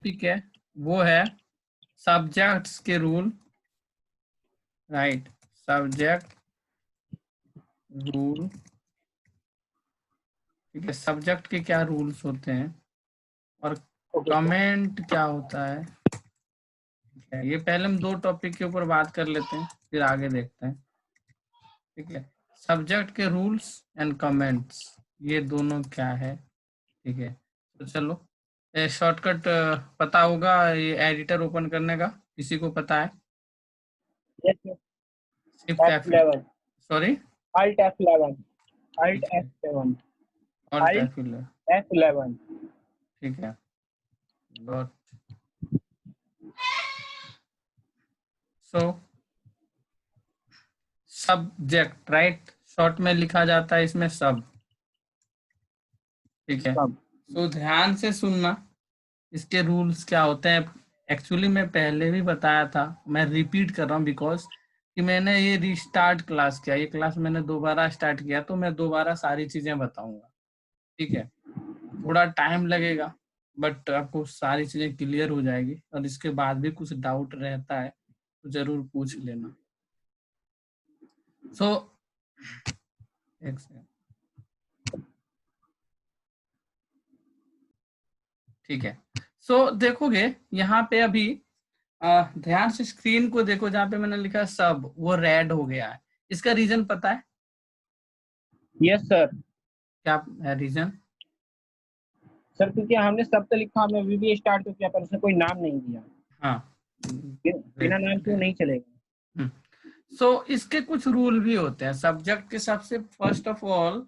ठीक है, वो है सब्जेक्ट्स के रूल, राइट, सब्जेक्ट रूल। ठीक है, सब्जेक्ट के क्या रूल्स होते हैं और ओके सर। कमेंट क्या होता है। ठीक है, ये पहले हम दो टॉपिक के ऊपर बात कर लेते हैं, फिर आगे देखते हैं। ठीक है, सब्जेक्ट के रूल्स एंड कमेंट्स, ये दोनों क्या है। ठीक है, तो चलो शॉर्टकट पता होगा ये एडिटर ओपन करने का, किसी को पता है? Yes sir. Shift F, F11, sorry. Alt F11, Alt ठीक है, F7, alt Alt F11। F11। ठीक है, dot. So subject, right, short में लिखा जाता है इसमें सब। ठीक है, सब। सो ध्यान से सुनना, इसके रूल्स क्या होते हैं। एक्चुअली मैं पहले भी बताया था, मैं रिपीट कर रहा हूँ बिकॉज कि मैंने ये रिस्टार्ट क्लास किया, ये क्लास मैंने दोबारा स्टार्ट किया, तो मैं दोबारा सारी चीजें बताऊंगा। ठीक है, थोड़ा टाइम लगेगा बट आपको सारी चीजें क्लियर हो जाएगी, और इसके बाद भी कुछ डाउट रहता है तो जरूर पूछ लेना। सो एक सेकंड। ठीक है, सो देखोगे यहाँ पे अभी ध्यान से स्क्रीन को देखो, जहाँ पे मैंने लिखा सब, वो रेड हो गया है। इसका रीजन पता है? Yes sir. क्या है रीजन? सर क्योंकि हमने सब तो लिखा, हमने अभी भी स्टार्ट तो किया पर उसने कोई नाम नहीं दिया। हाँ, बिना नाम के वो नहीं चलेगा। सो इसके कुछ रूल भी होते हैं सब्जेक्ट के। सबसे फर्स्ट ऑफ ऑल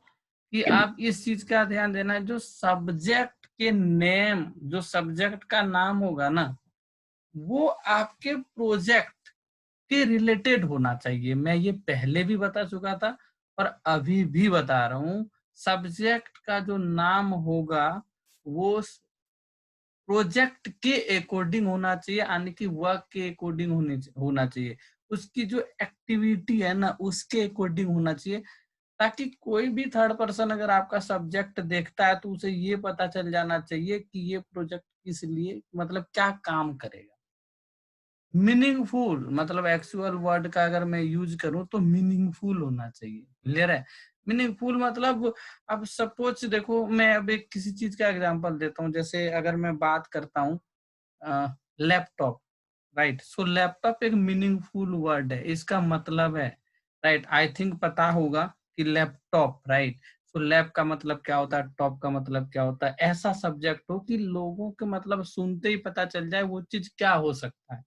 कि आप इस चीज का ध्यान देना है, जो सब्जेक्ट के नेम, जो सब्जेक्ट का नाम होगा ना, वो आपके प्रोजेक्ट के रिलेटेड होना चाहिए। मैं ये पहले भी बता चुका था और अभी भी बता रहा हूँ, सब्जेक्ट का जो नाम होगा वो प्रोजेक्ट के अकॉर्डिंग होना चाहिए, यानी कि वर्क के अकॉर्डिंग होना चाहिए, उसकी जो एक्टिविटी है ना उसके अकॉर्डिंग होना चाहिए, ताकि कोई भी थर्ड पर्सन अगर आपका सब्जेक्ट देखता है तो उसे ये पता चल जाना चाहिए कि ये प्रोजेक्ट किस लिए, मतलब क्या काम करेगा। मीनिंगफुल, मतलब एक्चुअल वर्ड का अगर मैं यूज करूं तो मीनिंगफुल होना चाहिए। क्लियर है? मीनिंगफुल मतलब, अब सपोज देखो, मैं अब एक किसी चीज का एग्जांपल देता हूँ, जैसे अगर मैं बात करता हूँ लैपटॉप, राइट, सो लैपटॉप एक मीनिंगफुल वर्ड है, इसका मतलब है, राइट, आई थिंक पता होगा कि लैपटॉप, राइट, सो लैप का मतलब क्या होता है, टॉप का मतलब क्या होता है, ऐसा सब्जेक्ट हो कि लोगों के मतलब सुनते ही पता चल जाए वो चीज क्या हो सकता है,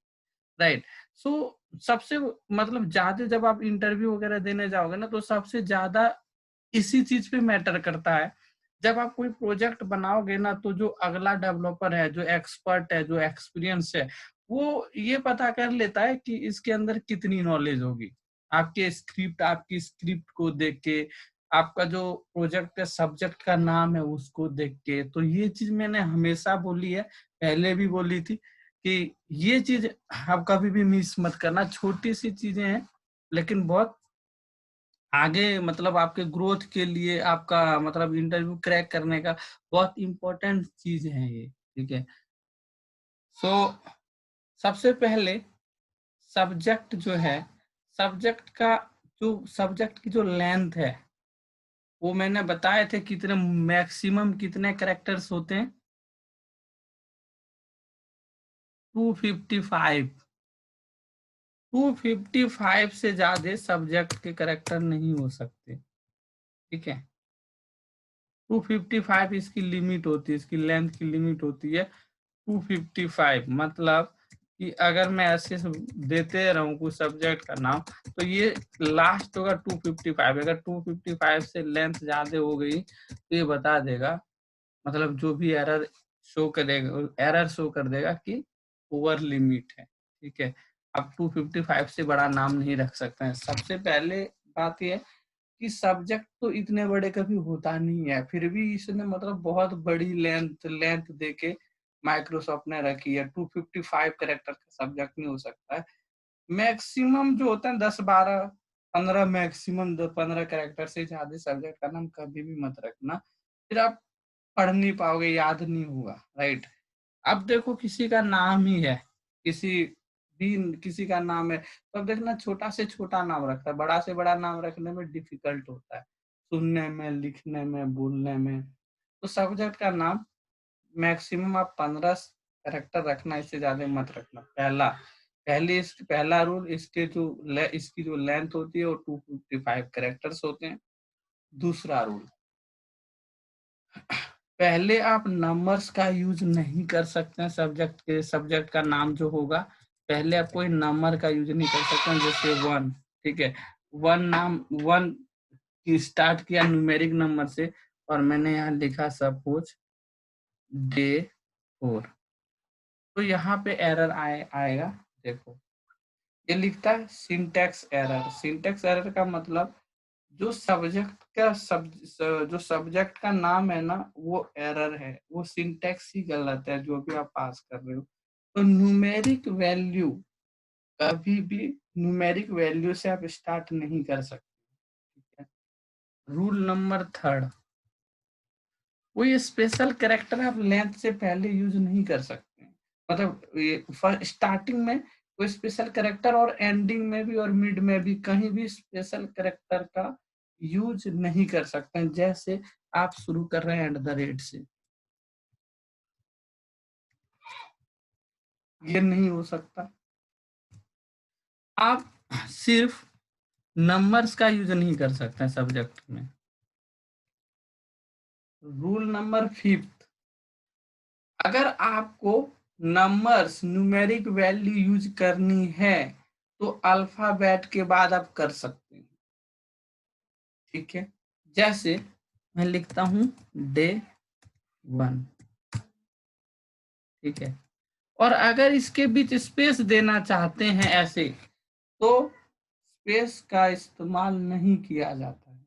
राइट। सो सबसे मतलब ज्यादा जब आप इंटरव्यू वगैरह देने जाओगे ना, तो सबसे ज्यादा इसी चीज पे मैटर करता है। जब आप कोई प्रोजेक्ट बनाओगे ना, तो जो अगला डेवलपर है, जो एक्सपर्ट है, जो एक्सपीरियंस है, वो ये पता कर लेता है कि इसके अंदर कितनी नॉलेज होगी। आपकी स्क्रिप्ट को देख के, आपका जो प्रोजेक्ट का सब्जेक्ट का नाम है उसको देख के, तो ये चीज मैंने हमेशा बोली है, पहले भी बोली थी कि ये चीज आप कभी भी मिस मत करना। छोटी सी चीजें हैं लेकिन बहुत आगे, मतलब आपके ग्रोथ के लिए, आपका मतलब इंटरव्यू क्रैक करने का बहुत इंपॉर्टेंट चीज है ये। ठीक है, सो सबसे पहले सब्जेक्ट जो है, सब्जेक्ट का जो सब्जेक्ट की जो लेंथ है, वो मैंने बताए थे कितने, मैक्सिमम कितने कैरेक्टर्स होते हैं, 255। 255 से ज्यादा सब्जेक्ट के कैरेक्टर नहीं हो सकते। ठीक है, 255 इसकी लिमिट होती है, इसकी लेंथ की लिमिट होती है 255। मतलब कि अगर मैं ऐसे देते रहूं कुछ सब्जेक्ट का नाम, तो ये लास्ट होगा 255। अगर 255 से लेंथ ज्यादा हो गई तो ये बता देगा, मतलब जो भी एरर शो करेगा, एरर शो कर देगा कि ओवर लिमिट है। ठीक है, अब 255 से बड़ा नाम नहीं रख सकते हैं। सबसे पहले बात यह कि सब्जेक्ट तो इतने बड़े कभी होता नहीं है, फिर भी इसने मतलब बहुत बड़ी लेंथ लेंथ देके माइक्रोसॉफ्ट ने रखी है। 255 कैरेक्टर का सब्जेक्ट नहीं हो सकता है। मैक्सिमम जो होता है 10, 12, 15, मैक्सिमम 15 कैरेक्टर से ज्यादा सब्जेक्ट का नाम कभी भी मत रखना, फिर आप पढ़ नहीं पाओगे, याद नहीं होगा, राइट। अब देखो किसी का नाम ही है, किसी का नाम है, तो अब देखना छोटा से छोटा नाम रखता है, बड़ा से बड़ा नाम रखने में डिफिकल्ट होता है, सुनने में, लिखने में, बोलने में। तो सब्जेक्ट का नाम मैक्सिमम आप 15 कैरेक्टर रखना, इससे ज्यादा मत रखना। पहला रूल, इसकी जो लेंथ होती है वो 255 कैरेक्टर्स होते हैं। दूसरा रूल, पहले आप नंबर्स का यूज नहीं कर सकते हैं। सब्जेक्ट का नाम जो होगा, पहले आप कोई नंबर का यूज नहीं कर सकते हैं, जैसे 1, ठीक है, 1 की स्टार्ट किया न्यूमेरिक नंबर से, और मैंने यहाँ लिखा सपोज डे 4, तो यहाँ पे एरर आएगा। देखो ये लिखता है सिंटैक्स एरर। सिंटैक्स एरर का मतलब जो सब्जेक्ट का नाम है ना, वो एरर है, वो सिंटैक्स ही गलत है जो भी आप पास कर रहे हो। तो न्यूमेरिक वैल्यू, कभी भी न्यूमेरिक वैल्यू से आप स्टार्ट नहीं कर सकते, ठीक है। रूल नंबर 3, कोई स्पेशल कैरेक्टर आप लेंथ से पहले यूज नहीं कर सकते, मतलब ये स्टार्टिंग में कोई स्पेशल कैरेक्टर, और एंडिंग में भी और मिड में भी कहीं भी स्पेशल कैरेक्टर का यूज नहीं कर सकते हैं। जैसे आप शुरू कर रहे हैं @ से, ये नहीं हो सकता। आप सिर्फ नंबर्स का यूज नहीं कर सकते हैं सब्जेक्ट में। रूल नंबर 5, अगर आपको नंबर्स न्यूमेरिक वैल्यू यूज करनी है तो अल्फाबेट के बाद आप कर सकते हैं, ठीक है। जैसे मैं लिखता हूं डे 1, ठीक है, और अगर इसके बीच स्पेस देना चाहते हैं ऐसे, तो स्पेस का इस्तेमाल नहीं किया जाता है।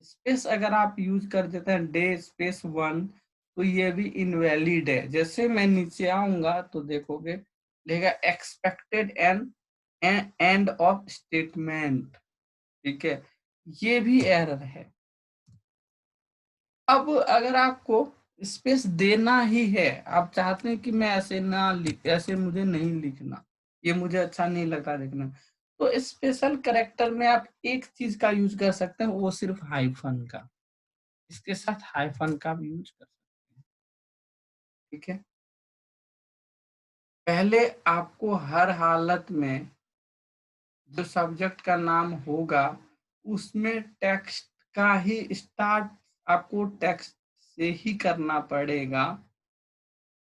स्पेस अगर आप यूज कर देते हैं डे स्पेस 1, तो ये भी इनवैलिड है। जैसे मैं नीचे आऊंगा तो देखोगे लेगा एक्सपेक्टेड एंड ऑफ स्टेटमेंट, ठीक है, ये भी एरर है। अब अगर आपको स्पेस देना ही है, आप चाहते हैं कि मैं ऐसे ना लिख, ऐसे मुझे नहीं लिखना, ये मुझे अच्छा नहीं लगता लिखना, तो स्पेशल कैरेक्टर में आप एक चीज का यूज कर सकते हैं, वो सिर्फ हाइफन का। इसके साथ हाइफन का भी यूज कर सकते हैं, ठीक है। पहले आपको हर हालत में जो सब्जेक्ट का नाम होगा उसमें टेक्स्ट का ही स्टार्ट आपको टेक्स्ट से ही करना पड़ेगा,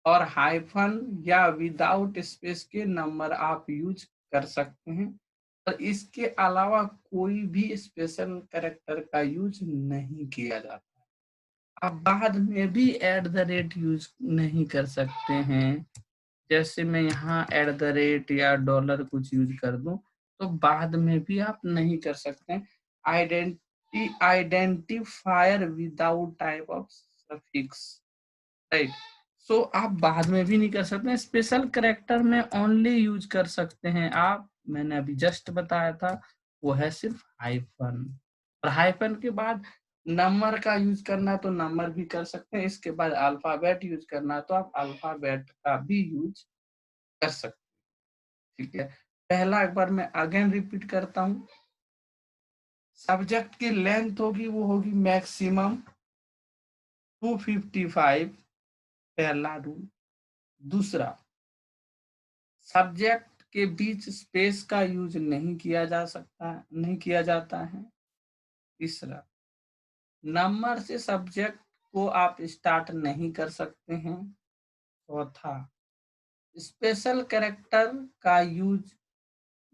और हाइफन या विदाउट स्पेस के नंबर आप यूज कर सकते हैं, और इसके अलावा कोई भी स्पेशल कैरेक्टर का यूज नहीं किया जाता। आप बाद में भी @ यूज नहीं कर सकते हैं। जैसे मैं यहाँ @ या डॉलर कुछ यूज कर दूं, तो बाद में भी आप नहीं कर सकते। Identifier without type of suffix, right. So आप बाद में भी नहीं कर सकते। स्पेशल कैरेक्टर में ओनली यूज कर सकते हैं आप, मैंने अभी जस्ट बताया था, वो है सिर्फ हाइफन। और हाइफन के बाद नंबर का यूज करना तो नंबर भी कर सकते हैं, इसके बाद अल्फाबेट यूज करना तो आप अल्फाबेट का भी यूज कर सकते हैं, ठीक है। पहला एक बार मैं अगेन रिपीट करता हूँ, सब्जेक्ट की लेंथ होगी वो होगी मैक्सिमम 255, पहला रूल। दूसरा, सब्जेक्ट के बीच स्पेस का यूज नहीं किया जा सकता, नहीं किया जाता है। तीसरा, नंबर से सब्जेक्ट को आप स्टार्ट नहीं कर सकते हैं। चौथा, स्पेशल कैरेक्टर का यूज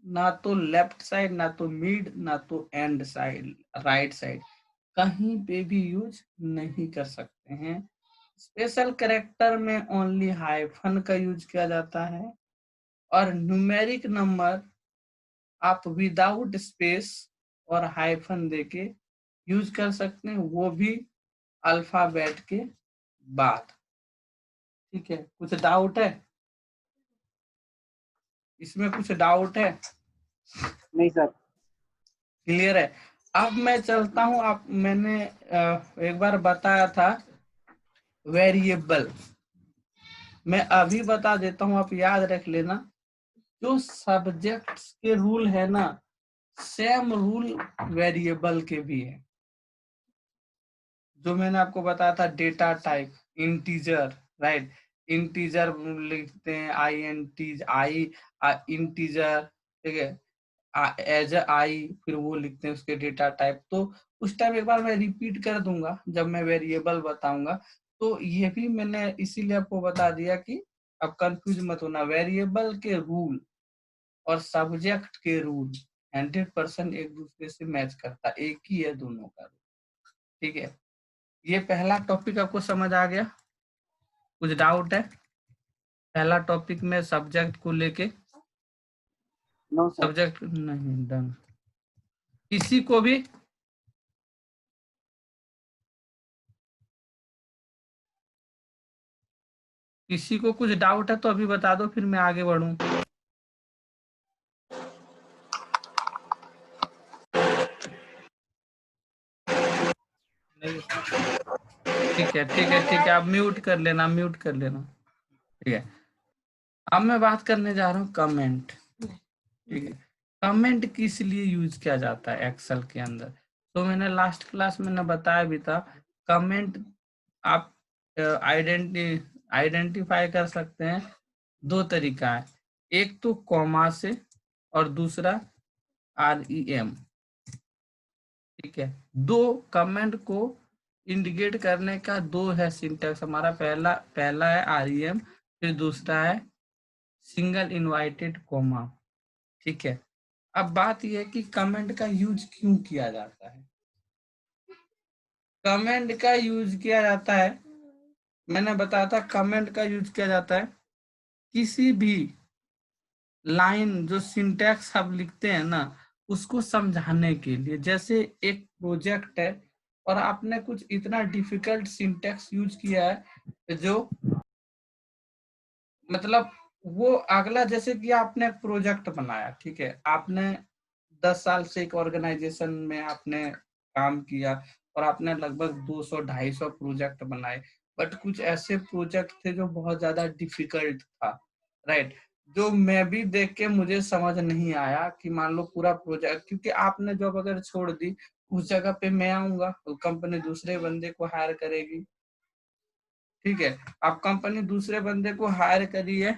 ना तो लेफ्ट साइड, ना तो मिड, ना तो एंड साइड, राइट साइड, कहीं पे भी यूज नहीं कर सकते हैं। स्पेशल कैरेक्टर में ओनली हाइफन का यूज किया जाता है, और न्यूमेरिक नंबर आप विदाउट स्पेस और हाइफन देके यूज कर सकते हैं, वो भी अल्फाबेट के बाद, ठीक है। कुछ डाउट है इसमें? कुछ डाउट है? नहीं सर। क्लियर है? अब मैं चलता हूं, आप मैंने एक बार बताया था वेरिएबल, मैं अभी बता देता हूँ, आप याद रख लेना। जो सब्जेक्ट्स के रूल है ना, सेम रूल वेरिएबल के भी है। जो मैंने आपको बताया था, data type integer, right, integer लिखते हैं आई इंटीजर, ठीक है, एज आई, फिर वो लिखते हैं उसके डेटा टाइप। तो उस टाइम एक बार मैं रिपीट कर दूंगा जब मैं वेरिएबल बताऊंगा। तो ये भी मैंने इसीलिए आपको बता दिया कि अब कंफ्यूज मत होना। वेरिएबल के रूल और सब्जेक्ट के रूल 100% एक दूसरे से मैच करता, एक ही है दोनों का, ठीक है। ये पहला टॉपिक आपको समझ आ गया? कुछ डाउट है पहला टॉपिक में सब्जेक्ट को लेके? No sir. सब्जेक्ट नहीं, डन। किसी को भी किसी को कुछ डाउट है तो अभी बता दो, फिर मैं आगे बढ़ूं। नहीं, ठीक है, ठीक है, ठीक है, आप म्यूट कर लेना, म्यूट कर लेना, ठीक है। अब मैं बात करने जा रहा हूँ कमेंट, ठीक है। कमेंट किस लिए यूज किया जाता है एक्सेल के अंदर? तो मैंने लास्ट क्लास में बताया भी था। कमेंट आप आइडेंटिफाई कर सकते हैं, दो तरीका है। एक तो कॉमा से और दूसरा REM, ठीक है। दो कमेंट को इंडिकेट करने का दो है सिंटेक्स हमारा। पहला पहला है REM, फिर दूसरा है सिंगल इनवाइटेड कॉमा, ठीक है। अब बात यह है कि कमेंट का यूज क्यों किया जाता है। कमेंट का यूज किया जाता है, मैंने बताया था, कमेंट का यूज किया जाता है किसी भी लाइन जो सिंटैक्स आप लिखते हैं ना, उसको समझाने के लिए। जैसे एक प्रोजेक्ट है और आपने कुछ इतना डिफिकल्ट सिंटैक्स यूज किया है जो मतलब वो अगला, जैसे कि आपने एक प्रोजेक्ट बनाया, ठीक है, आपने 10 साल से एक ऑर्गेनाइजेशन में आपने काम किया और आपने लगभग 200-250 प्रोजेक्ट बनाए। बट कुछ ऐसे प्रोजेक्ट थे जो बहुत ज्यादा डिफिकल्ट था, राइट, जो मैं भी देख के मुझे समझ नहीं आया कि मान लो पूरा प्रोजेक्ट, क्योंकि आपने जॉब अगर छोड़ दी, उस जगह पे मैं आऊंगा तो कंपनी दूसरे बंदे को हायर करेगी, ठीक है। आप कंपनी दूसरे बंदे को हायर करिए,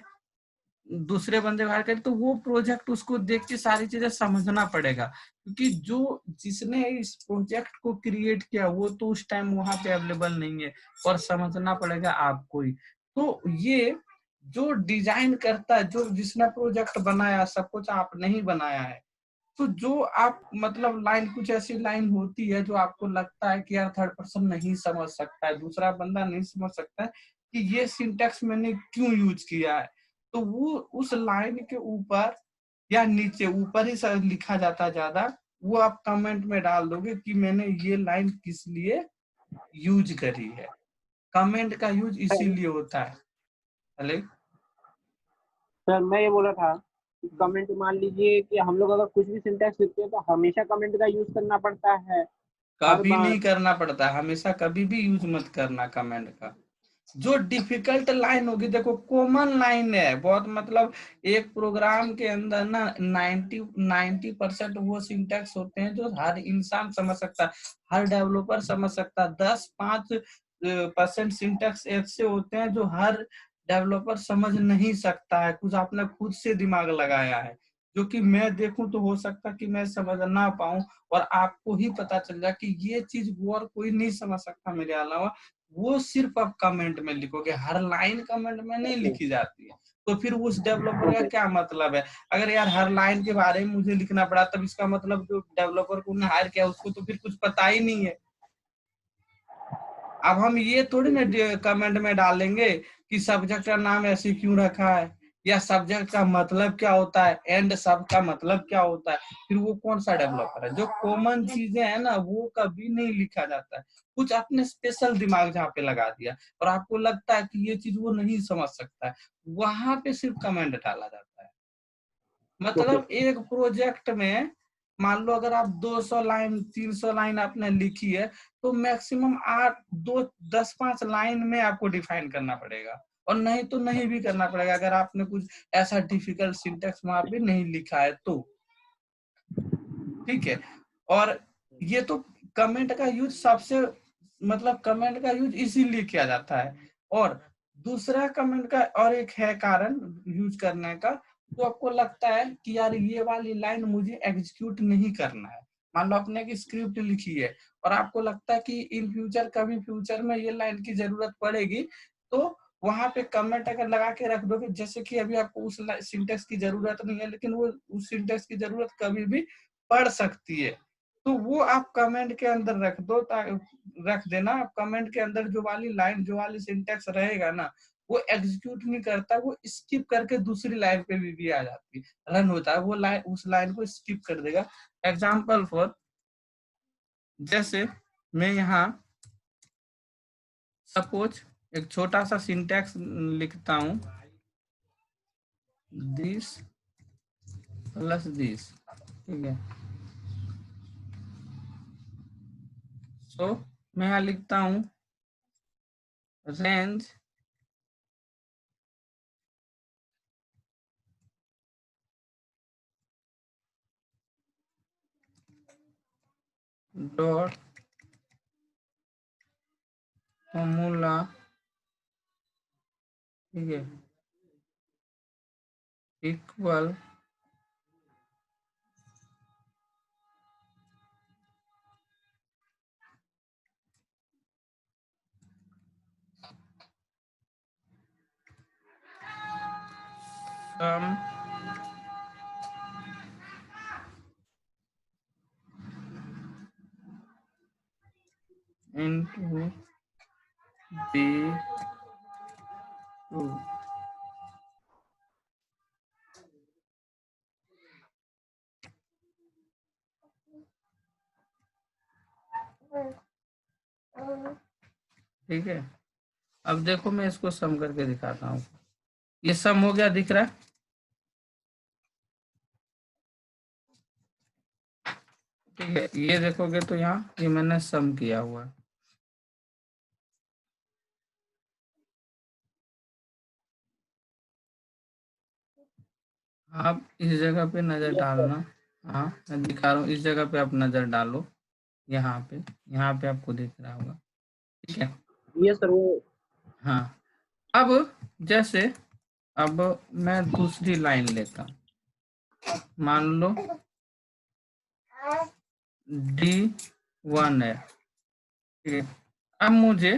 दूसरे बंदे हायर करिए, तो वो प्रोजेक्ट उसको देख के सारी चीजें समझना पड़ेगा, क्योंकि जो जिसने इस प्रोजेक्ट को क्रिएट किया वो तो उस टाइम वहां पे अवेलेबल नहीं है, और समझना पड़ेगा आपको ही। तो ये जो डिजाइन करता है, जो जिसने प्रोजेक्ट बनाया, सब कुछ आपने ही बनाया है। तो जो आप मतलब लाइन, कुछ ऐसी लाइन होती है जो आपको लगता है कि यार थर्ड पर्सन नहीं समझ सकता है, दूसरा बंदा नहीं समझ सकता है कि ये सिंटेक्स मैंने क्यों यूज किया है, तो वो उस लाइन के ऊपर या नीचे, ऊपर ही सब लिखा जाता है ज्यादा, वो आप कमेंट में डाल दोगे कि मैंने ये लाइन किस लिए यूज करी है। कमेंट का यूज इसीलिए होता है। हेलो, सर मैं ये बोल रहा था कि कमेंट मान लीजिए कि हम लोग अगर कुछ भी सिंटैक्स लिखते हैं तो हमेशा कमेंट का यूज करना पड़ता है हर कभी बार। नहीं करना पड़ता, हमेशा कभी भी यूज मत करना कमेंट का। जो डिफिकल्ट लाइन होगी, देखो कॉमन लाइन है बहुत, मतलब एक प्रोग्राम के अंदर ना 90% वो सिंटैक्स होते हैं जो हर इंसान समझ सकता है, हर डेवलपर समझ सकता है। 10-5% सिंटैक्स ऐसे होते हैं जो हर डेवलपर समझ नहीं सकता है, कुछ आपने खुद से दिमाग लगाया है, जो कि मैं देखूं तो हो सकता कि मैं समझ ना पाऊं, और आपको ही पता चल जाए कि ये चीज वो और कोई नहीं समझ सकता मेरे अलावा। वो सिर्फ आप कमेंट में लिखोगे, हर लाइन कमेंट में नहीं ओके। लिखी जाती है। तो फिर उस डेवलपर का ओके। क्या मतलब है? अगर यार हर लाइन के बारे में मुझे लिखना पड़ा, तब इसका मतलब जो डेवलपर को हायर किया उसको तो फिर कुछ पता ही नहीं है। अब हम ये थोड़ी ना कमेंट में डालेंगे कि सब्जेक्ट का नाम ऐसे क्यों रखा है, या सब्जेक्ट का मतलब क्या होता है, एंड सब का मतलब क्या होता है। फिर वो कौन सा डेवलपर है? जो कॉमन चीजें हैं ना, वो कभी नहीं लिखा जाता है। कुछ आपने स्पेशल दिमाग जहाँ पे लगा दिया और आपको लगता है कि ये चीज वो नहीं समझ सकता है, वहां पे सिर्फ कमेंट डाला जाता है। ओके। मतलब एक प्रोजेक्ट में मान लो अगर आप 200 लाइन 300 लाइन आपने लिखी है, तो मैक्सिमम 8 2 10 5 लाइन में आपको डिफाइन करना पड़ेगा। और नहीं तो नहीं भी करना पड़ेगा अगर आपने कुछ ऐसा डिफिकल्ट सिंटेक्स वहां पे नहीं लिखा है तो। ठीक है, और ये तो कमेंट का यूज सबसे मतलब कमेंट का यूज इसीलिए किया जाता है। और दूसरा कमेंट का और एक है कारण यूज करने का, तो आपको लगता है कि यार ये वाली लाइन मुझे एग्जीक्यूट नहीं करना है। मान लो आपने एक स्क्रिप्ट लिखी है और आपको लगता है कि इन फ्यूचर कभी फ्यूचर में ये लाइन की जरूरत पड़ेगी, तो वहां पे कमेंट अगर लगा के रख दोगे, जैसे कि अभी आपको उस सिंटेक्स की जरूरत नहीं है लेकिन वो उस सिंटेक्स की जरूरत कभी भी पड़ सकती है, तो वो आप कमेंट के अंदर रख दो, रख देना। कमेंट के अंदर जो वाली लाइन जो वाली सिंटेक्स रहेगा ना, वो एग्जीक्यूट नहीं करता, वो स्किप करके दूसरी लाइन पे भी आ जाती है, रन होता है, वो लाइन उस लाइन को स्किप कर देगा। एग्जाम्पल फॉर, जैसे मैं यहाँ सपोज एक छोटा सा सिंटेक्स लिखता हूं, दिस प्लस दिस, ठीक है। सो मैं यहाँ लिखता हूं रेंज डॉट फॉर्मूला, ठीक है, इक्वल सम into b2। ठीक है, अब देखो मैं इसको सम करके दिखाता हूँ। ये सम हो गया, दिख रहा है? ठीक है, ये देखोगे तो यहाँ ये मैंने सम किया हुआ है। आप इस जगह पे नजर डालना। हाँ मैं दिखा रहा हूँ, इस जगह पे आप नजर डालो, यहाँ पे आपको दिख रहा होगा। ठीक है, ये सर वो हाँ। अब जैसे अब मैं दूसरी लाइन लेता हूँ, मान लो D1 है, ठीक है। अब मुझे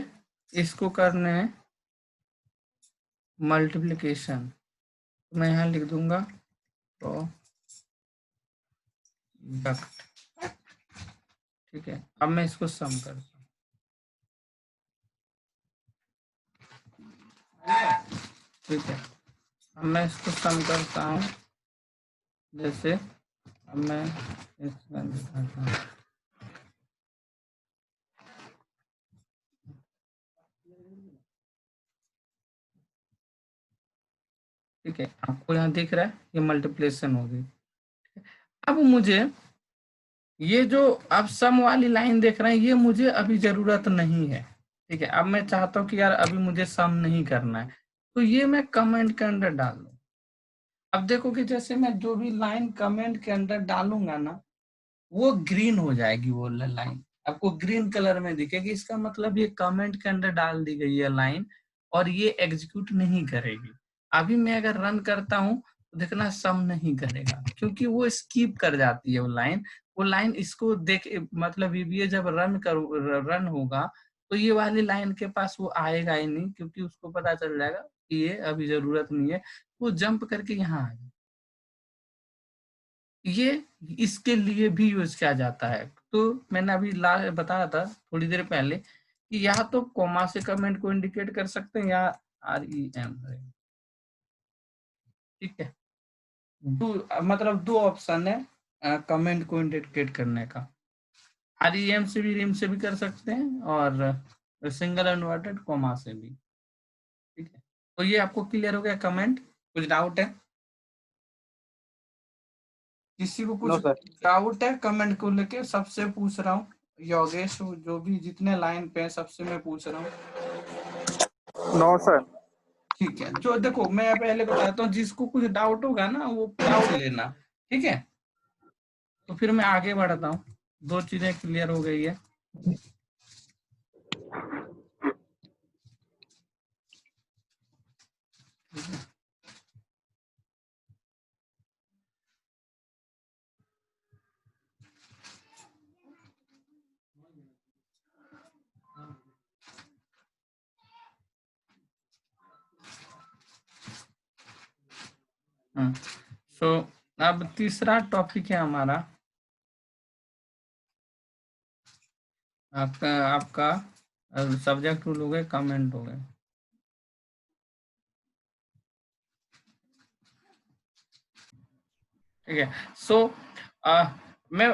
इसको करने है मल्टीप्लिकेशन, मैं यहाँ लिख दूंगा प्रोडक्ट, ठीक है। अब मैं इसको सम करता हूँ, ठीक है। अब मैं इसको सम करता हूँ, जैसे अब मैं इसका दिखाता हूँ, ठीक है। आपको यहाँ दिख रहा है ये मल्टीप्लिकेशन होगी। अब मुझे ये जो आप सम वाली लाइन देख रहे हैं, ये मुझे अभी जरूरत नहीं है, ठीक है। अब मैं चाहता हूँ कि यार अभी मुझे सम नहीं करना है, तो ये मैं कमेंट के अंदर डाल दूँ। अब देखो कि जैसे मैं जो भी लाइन कमेंट के अंदर डालूंगा ना, वो ग्रीन हो जाएगी, वो लाइन आपको ग्रीन कलर में दिखेगी। इसका मतलब ये कमेंट के अंदर डाल दी गई है लाइन, और ये एग्जीक्यूट नहीं करेगी। अभी मैं अगर रन करता हूँ तो देखना सम नहीं करेगा, क्योंकि वो स्किप कर जाती है वो लाइन। वो लाइन इसको देख मतलब ये जब रन होगा तो ये वाली लाइन के पास वो आएगा ही नहीं, क्योंकि उसको पता चल जाएगा कि ये अभी जरूरत नहीं है, वो जंप करके यहाँ आ जाए। ये इसके लिए भी यूज किया जाता है। तो मैंने अभी बताया था थोड़ी देर पहले कि या तो कॉमा से कमेंट को इंडिकेट कर सकते हैं या REM, ठीक है। मतलब दो ऑप्शन है कमेंट को इंडिकेट करने का, REM से भी, रिम से भी कर सकते हैं, और सिंगल इन्वर्टेड कॉमा से भी, ठीक है। तो ये आपको क्लियर हो गया कमेंट? कुछ डाउट है? किसी को कुछ नो सर। डाउट है कमेंट को लेके? सबसे पूछ रहा हूँ, योगेश जो भी जितने लाइन पे है सबसे मैं पूछ रहा हूँ। No sir. ठीक है, जो देखो मैं पहले बताता हूँ, जिसको कुछ डाउट होगा ना वो पूछ लेना, ठीक है। तो फिर मैं आगे बढ़ता हूँ, 2 चीजें क्लियर हो गई है। सो अब तीसरा टॉपिक है हमारा, आपका आपका सब्जेक्ट रूल हो गए, कमेंट हो गए। ठीक है, सो मैं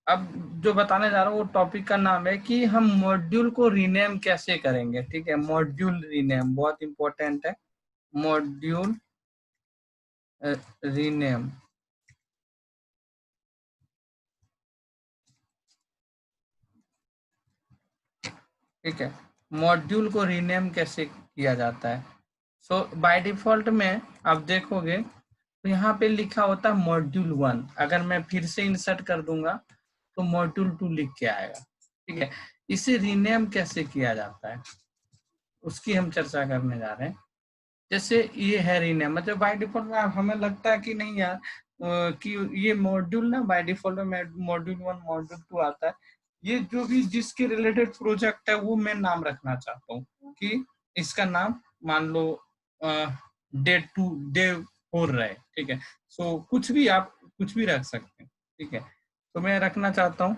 अब जो बताने जा रहा हूँ वो टॉपिक का नाम है कि हम मॉड्यूल को रीनेम कैसे करेंगे। ठीक है, मॉड्यूल रीनेम बहुत इंपॉर्टेंट है, मॉड्यूल रीनेम। ठीक है, मॉड्यूल को रीनेम कैसे किया जाता है। सो बाय डिफॉल्ट में आप देखोगे तो यहाँ पे लिखा होता है मॉड्यूल 1, अगर मैं फिर से इंसर्ट कर दूंगा तो मॉड्यूल 2 लिख के आएगा। ठीक है, इसे रीनेम कैसे किया जाता है उसकी हम चर्चा करने जा रहे हैं। जैसे ये है रीनेम, मतलब बाय डिफॉल्ट में हमें लगता है कि नहीं यार कि ये मॉड्यूल ना बाय डिफॉल्ट में मॉड्यूल 1 मॉड्यूल 2 आता है, ये जो भी जिसके रिलेटेड प्रोजेक्ट है वो मैं नाम रखना चाहता हूँ कि इसका नाम मान लो डे 2 डे 4 रहे। ठीक है, सो कुछ भी आप कुछ भी रख सकते हैं। ठीक है, तो मैं रखना चाहता हूँ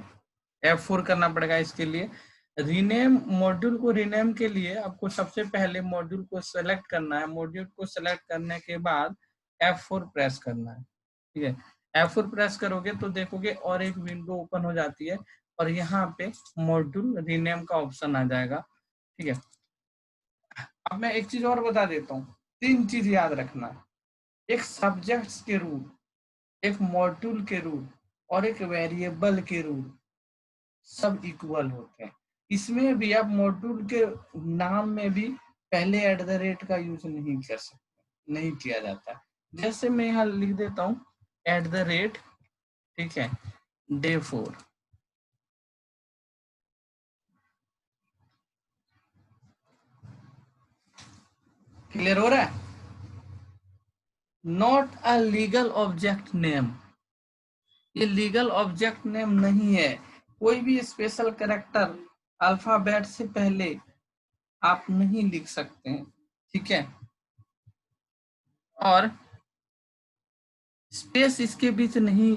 F4 करना पड़ेगा इसके लिए। रीनेम मॉड्यूल को रीनेम के लिए आपको सबसे पहले मॉड्यूल को सेलेक्ट करना है, मॉड्यूल को सेलेक्ट करने के बाद F4 प्रेस करना है। ठीक है, F4 प्रेस करोगे तो देखोगे और एक विंडो ओपन हो जाती है और यहाँ पे मॉड्यूल रीनेम का ऑप्शन आ जाएगा। ठीक है, अब मैं एक चीज और बता देता हूँ, 3 चीज याद रखना, एक सब्जेक्ट्स के रूल, एक मॉड्यूल के रूल और एक वेरिएबल के रूल, सब इक्वल होते हैं। इसमें भी आप मॉड्यूल के नाम में भी पहले एट द रेट का यूज नहीं कर सकते, नहीं किया जाता। जैसे मैं यहाँ लिख देता हूँ एट द रेट, ठीक है, डे 4। क्लियर हो रहा है? Not a legal object name, ये लीगल ऑब्जेक्ट नेम नहीं है। कोई भी स्पेशल कैरेक्टर अल्फाबेट से पहले आप नहीं लिख सकते हैं। ठीक है, और स्पेस इसके बीच नहीं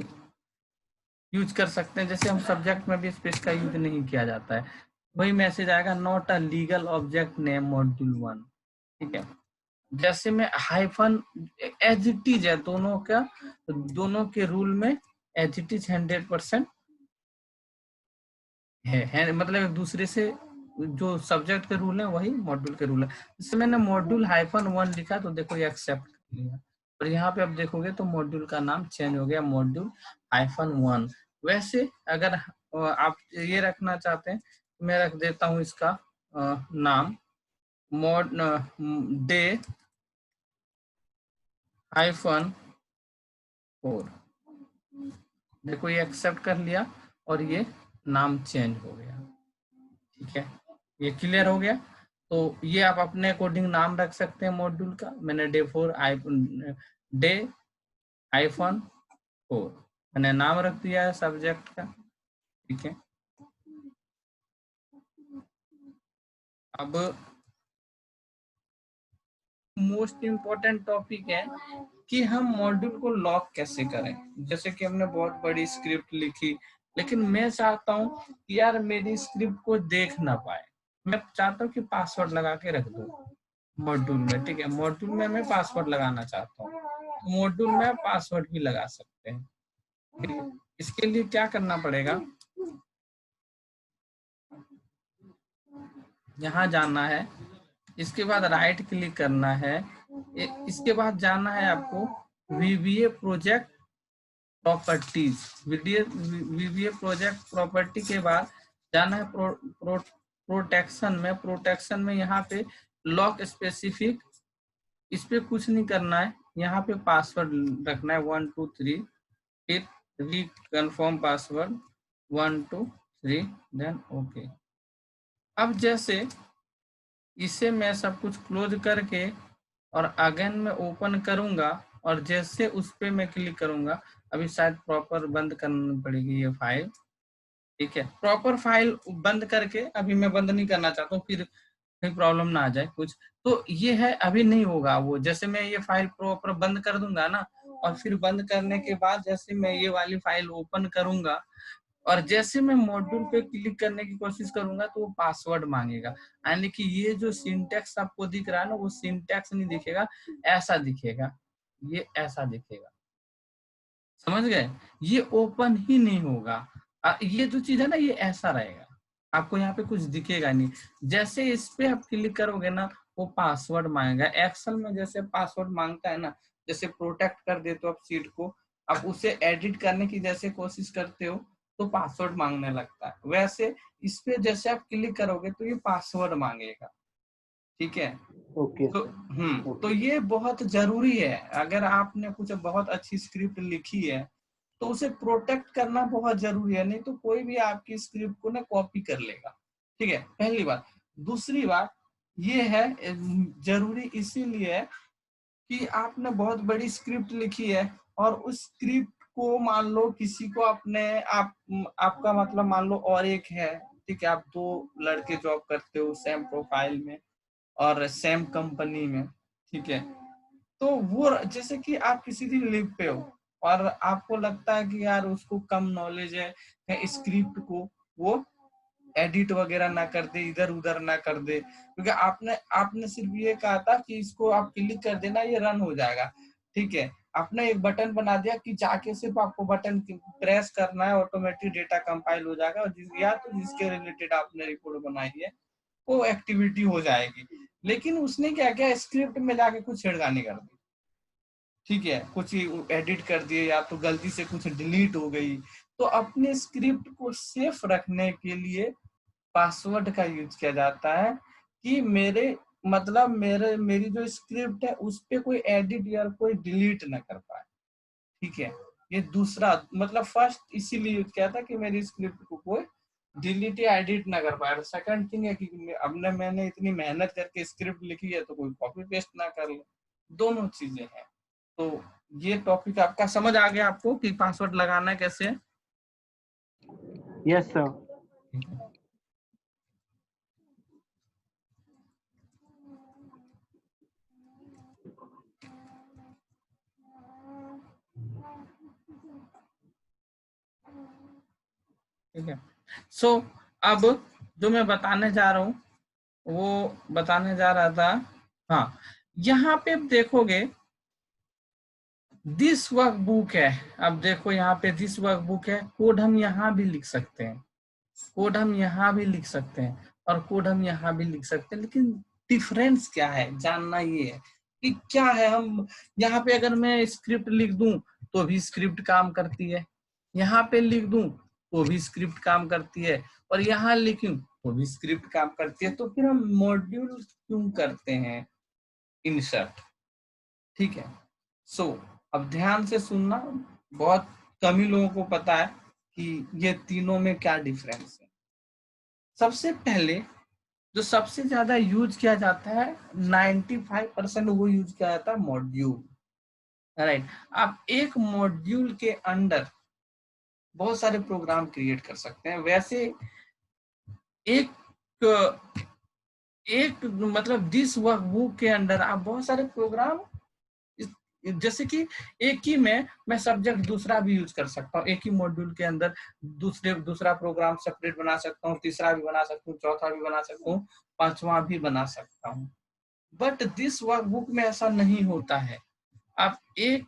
यूज कर सकते हैं, जैसे हम सब्जेक्ट में भी स्पेस का यूज नहीं किया जाता है। वही मैसेज आएगा not a legal object name module 1। ठीक है, जैसे में हाइफन एज इट इज है, दोनों का दोनों के रूल में एज इट इज 100% है, मतलब एक दूसरे से जो सब्जेक्ट के रूल है वही मॉड्यूल के रूल है। जैसे मैंने मॉड्यूल -1 लिखा तो देखो ये एक्सेप्ट कर लिया, और यहाँ पे आप देखोगे तो मॉड्यूल का नाम चेंज हो गया, मॉड्यूल -1। वैसे अगर आप ये रखना चाहते हैं तो मैं रख देता हूँ इसका नाम मॉड डे -4। देखो ये एक्सेप्ट कर लिया और ये नाम चेंज हो गया। ठीक है, ये क्लियर हो गया। तो ये आप अपने अकॉर्डिंग नाम रख सकते हैं मॉड्यूल का। मैंने डे -4 मैंने नाम रख दिया है सब्जेक्ट का। ठीक है, अब मोस्ट इम्पोर्टेंट टॉपिक है कि हम मॉड्यूल को लॉक कैसे करें। जैसे कि हमने बहुत बड़ी स्क्रिप्ट लिखी, लेकिन मैं चाहता हूँ कि यार मेरी स्क्रिप्ट को देख ना पाए, मैं चाहता हूँ कि पासवर्ड लगा के रख दूँ मॉड्यूल में। ठीक है, मॉड्यूल में मैं पासवर्ड लगाना चाहता हूँ, तो मॉड्यूल में पासवर्ड भी लगा सकते हैं। ठीक है, इसके लिए क्या करना पड़ेगा, यहाँ जाना है, इसके बाद राइट क्लिक करना है, इसके बाद जाना है आपको वीवीए प्रोजेक्ट प्रॉपर्टीज, वीवीए प्रोजेक्ट प्रॉपर्टी के बाद जाना है प्रोटेक्शन में। प्रोटेक्शन में यहाँ पे लॉक स्पेसिफिक इस पे कुछ नहीं करना है, यहाँ पे पासवर्ड रखना है 1 2 3, फिर रिकन्फर्म पासवर्ड 1 2 3, देन ओके। अब जैसे इसे मैं सब कुछ क्लोज करके और अगेन मैं ओपन करूंगा, और जैसे उस पे मैं क्लिक करूंगा, अभी शायद प्रॉपर बंद करनी पड़ेगी ये फाइल, ठीक है। प्रॉपर फाइल बंद करके, अभी मैं बंद नहीं करना चाहता हूँ, फिर कहीं प्रॉब्लम ना आ जाए कुछ, तो ये है अभी नहीं होगा वो। जैसे मैं ये फाइल प्रॉपर बंद कर दूंगा ना, और फिर बंद करने के बाद जैसे मैं ये वाली फाइल ओपन करूंगा, और जैसे मैं मॉड्यूल पे क्लिक करने की कोशिश करूंगा, तो वो पासवर्ड मांगेगा। यानी कि ये जो सिंटैक्स आपको दिख रहा है ना, वो सिंटैक्स नहीं दिखेगा, ऐसा दिखेगा, ये ऐसा दिखेगा, समझ गए। ये ओपन ही नहीं होगा। ये जो चीज है ना, ये ऐसा रहेगा, आपको यहाँ पे कुछ दिखेगा नहीं। जैसे इस पे आप क्लिक करोगे ना, वो पासवर्ड मांगेगा। एक्सेल में जैसे पासवर्ड मांगता है ना, जैसे प्रोटेक्ट कर देते हो आप सीट को, आप उसे एडिट करने की जैसे कोशिश करते हो, तो पासवर्ड मांगने लगता है। वैसे इस पे जैसे आप क्लिक करोगे, तो ये पासवर्ड मांगेगा, ठीक है। ओके तो सर। तो ओके ये बहुत जरूरी है। अगर आपने कुछ बहुत अच्छी स्क्रिप्ट लिखी है, तो उसे प्रोटेक्ट करना बहुत जरूरी है, नहीं तो कोई भी आपकी स्क्रिप्ट को ना कॉपी कर लेगा, ठीक है, पहली बात। दूसरी बात ये है, जरूरी इसीलिए है कि आपने बहुत बड़ी स्क्रिप्ट लिखी है, और उस स्क्रिप्ट को मान लो किसी को आपने आपका मतलब मान लो और एक है, ठीक है, आप दो लड़के जॉब करते हो सेम प्रोफाइल में और सेम कंपनी में, ठीक है। तो वो जैसे कि आप किसी भी लीव पे हो, और आपको लगता है कि यार उसको कम नॉलेज है स्क्रिप्ट को, वो एडिट वगैरह ना कर दे, इधर उधर ना कर दे, क्योंकि आपने आपने सिर्फ ये कहा था कि इसको आप क्लिक कर देना, ये रन हो जाएगा, ठीक है। आपने एक बटन बना दिया कि जाके सिर्फ आपको बटन प्रेस करना है, ऑटोमेटिक डेटा कंपाइल हो जाएगा, और या तो जिसके रिलेटेड आपने रिपोर्ट बनाई है वो एक्टिविटी हो जाएगी। लेकिन उसने क्या किया, स्क्रिप्ट में जाके कुछ छेड़खानी कर दी, ठीक है, कुछ एडिट कर दिए, या तो गलती से कुछ डिलीट हो गई। तो अपने स्क्रिप्ट को सेफ रखने के लिए पासवर्ड का यूज किया जाता है, कि मेरे मतलब मेरी जो स्क्रिप्ट है उस पे कोई एडिट या कोई डिलीट ना कर पाए, ठीक है। ये दूसरा मतलब फर्स्ट इसीलिए यूज किया था कि मेरी स्क्रिप्ट को कोई डिलीट या एडिट ना कर पाए। सेकंड थिंग है कि अब मैंने इतनी मेहनत करके स्क्रिप्ट लिखी है, तो कोई कॉपी पेस्ट ना कर ले। दोनों चीजें हैं। तो ये टॉपिक आपका समझ आ गया आपको कि पासवर्ड लगाना कैसे है? Yes sir. ठीक है। सो अब जो मैं बताने जा रहा हूँ, वो बताने जा रहा था, हाँ, यहाँ पे देखोगे दिस वर्क बुक है। अब देखो यहाँ पे दिस वर्क बुक है, कोड हम यहाँ भी लिख सकते हैं, कोड हम यहाँ भी लिख सकते हैं, और कोड हम यहाँ भी लिख सकते हैं, लेकिन डिफरेंस क्या है जानना ये है कि क्या है। हम यहाँ पे अगर मैं स्क्रिप्ट लिख दूं तो भी स्क्रिप्ट काम करती है, यहाँ पे लिख दूं तो भी स्क्रिप्ट काम करती है, और यहाँ लिखूं तो भी स्क्रिप्ट काम करती है। तो फिर हम मॉड्यूल क्यों करते हैं इंसर्ट, ठीक है। सो अब ध्यान से सुनना, बहुत कम ही लोगों को पता है कि ये तीनों में क्या डिफरेंस है। सबसे पहले जो सबसे ज्यादा यूज किया जाता है, 95% वो यूज किया जाता है मॉड्यूल, राइट। आप एक मॉड्यूल के अंदर बहुत सारे प्रोग्राम क्रिएट कर सकते हैं। वैसे एक एक मतलब दिस वर्क बुक के अंदर आप बहुत सारे प्रोग्राम, जैसे कि एक ही में मैं सब्जेक्ट दूसरा भी यूज कर सकता हूँ, एक ही मॉड्यूल के अंदर दूसरा प्रोग्राम सेपरेट बना सकता हूँ, तीसरा भी बना सकता हूँ, चौथा भी बना सकता हूँ, पांचवा भी बना सकता हूँ। बट दिस वर्कबुक में ऐसा नहीं होता है। आप एक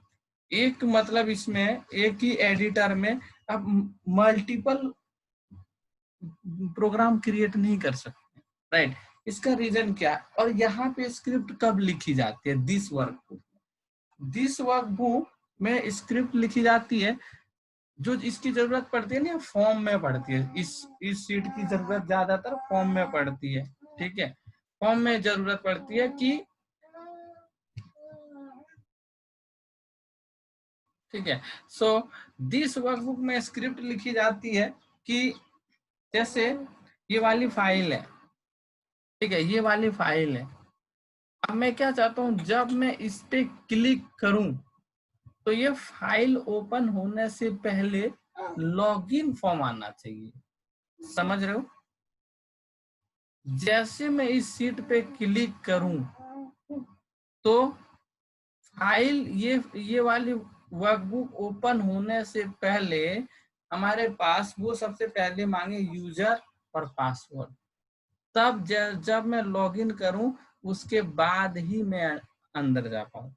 एक मतलब इसमें एक ही एडिटर में आप मल्टीपल प्रोग्राम क्रिएट नहीं कर सकते, राइट। इसका रीजन क्या है, और यहाँ पे स्क्रिप्ट कब लिखी जाती है दिस वर्कबुक में स्क्रिप्ट लिखी जाती है, जो इसकी जरूरत पड़ती है ना फॉर्म में पड़ती है। इस सीट की जरूरत ज्यादातर फॉर्म में पड़ती है, ठीक है। फॉर्म में जरूरत पड़ती है कि ठीक है। सो दिस वर्कबुक में स्क्रिप्ट लिखी जाती है कि जैसे ये वाली फाइल है, ठीक है, ये वाली फाइल है। अब मैं क्या चाहता हूं, जब मैं इस पे क्लिक करूं तो ये फाइल ओपन होने से पहले लॉगिन फॉर्म आना चाहिए। समझ रहे हो? जैसे मैं इस सीट पे क्लिक करूं तो फाइल ये वाली वर्कबुक ओपन होने से पहले हमारे पास वो सबसे पहले मांगे यूजर और पासवर्ड। तब जब मैं लॉगिन करूं उसके बाद ही मैं अंदर जा पाऊं।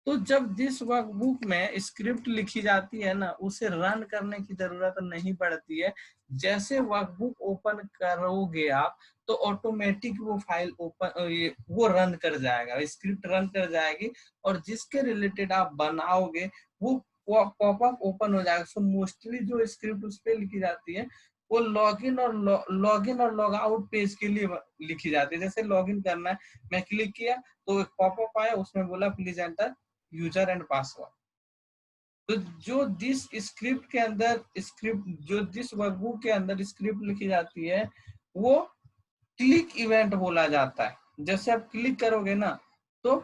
तो जब दिस वर्कबुक में स्क्रिप्ट लिखी जाती है ना, उसे रन करने की जरूरत नहीं पड़ती है। जैसे वर्कबुक ओपन करोगे आप तो ऑटोमेटिक वो फाइल ओपन वो रन कर जाएगा, स्क्रिप्ट रन कर जाएगी और जिसके रिलेटेड आप बनाओगे वो पॉपअप ओपन हो जाएगा। सो मोस्टली जो स्क्रिप्ट उस पर लिखी जाती है वो लॉगिन और लॉग आउट पेज के लिए लिखी जाती है। जैसे लॉगिन करना है, मैं क्लिक किया तो एक पॉपअप आया, उसमें बोला please enter user and password. तो जो जिस स्क्रिप्ट के अंदर जो जिस वर्कबुक के अंदर स्क्रिप्ट लिखी जाती है वो क्लिक इवेंट बोला जाता है। जैसे आप क्लिक करोगे ना तो